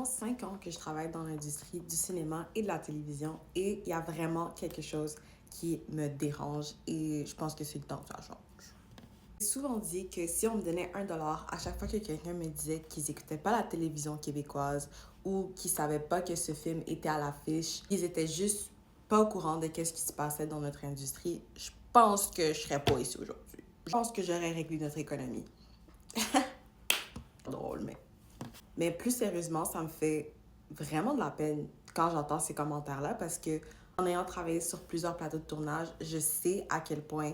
maintenant 5 ans que je travaille dans l'industrie du cinéma et de la télévision et il y a vraiment quelque chose qui me dérange et je pense que c'est le temps que ça change. J'ai souvent dit que si on me donnait $1 à chaque fois que quelqu'un me disait qu'ils n'écoutaient pas la télévision québécoise ou qu'ils ne savaient pas que ce film était à l'affiche, ils étaient juste pas au courant de ce qui se passait dans notre industrie, je pense que je serais pas ici aujourd'hui. Je pense que j'aurais réglé notre économie. Drôle, mais plus sérieusement, ça me fait vraiment de la peine quand j'entends ces commentaires-là parce que en ayant travaillé sur plusieurs plateaux de tournage, je sais à quel point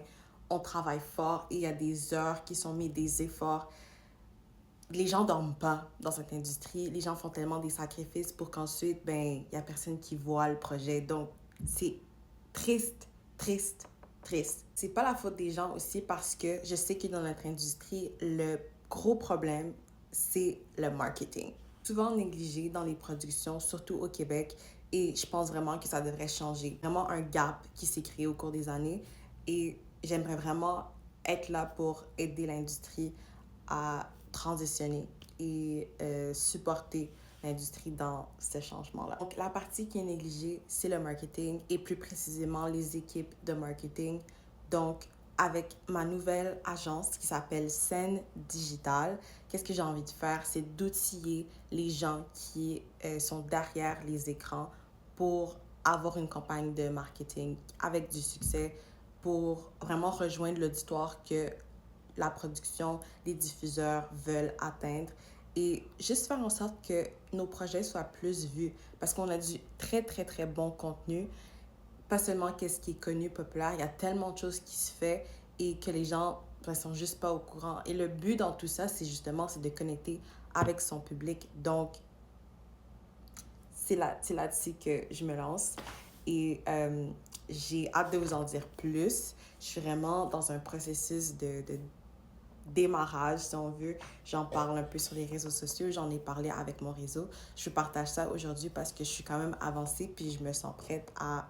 on travaille fort et il y a des heures qui sont mises, des efforts. Les gens dorment pas dans cette industrie. Les gens font tellement des sacrifices pour qu'ensuite, il y a personne qui voit le projet. Donc, c'est triste, triste, triste. C'est pas la faute des gens aussi parce que je sais que dans notre industrie, le gros problème, c'est le marketing. Souvent négligé dans les productions, surtout au Québec, et je pense vraiment que ça devrait changer. Vraiment un gap qui s'est créé au cours des années et j'aimerais vraiment être là pour aider l'industrie à transitionner et supporter l'industrie dans ce changement-là. Donc, la partie qui est négligée, c'est le marketing et plus précisément les équipes de marketing. Donc, avec ma nouvelle agence qui s'appelle Scène Digitale, qu'est-ce que j'ai envie de faire? C'est d'outiller les gens qui sont derrière les écrans pour avoir une campagne de marketing avec du succès, pour vraiment rejoindre l'auditoire que la production, les diffuseurs veulent atteindre et juste faire en sorte que nos projets soient plus vus parce qu'on a du très, très, très bon contenu. Pas seulement qu'est-ce qui est connu, populaire, il y a tellement de choses qui se font et que les gens ne sont juste pas au courant. Et le but dans tout ça, c'est de connecter avec son public. Donc, c'est là-dessus que je me lance. Et j'ai hâte de vous en dire plus. Je suis vraiment dans un processus de démarrage, si on veut. J'en parle un peu sur les réseaux sociaux. J'en ai parlé avec mon réseau. Je partage ça aujourd'hui parce que je suis quand même avancée puis je me sens prête à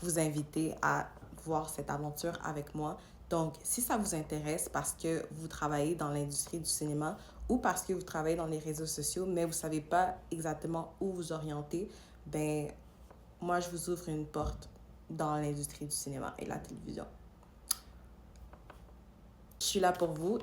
vous inviter à voir cette aventure avec moi. Donc, si ça vous intéresse parce que vous travaillez dans l'industrie du cinéma ou parce que vous travaillez dans les réseaux sociaux, mais vous ne savez pas exactement où vous orienter, moi, je vous ouvre une porte dans l'industrie du cinéma et la télévision. Je suis là pour vous.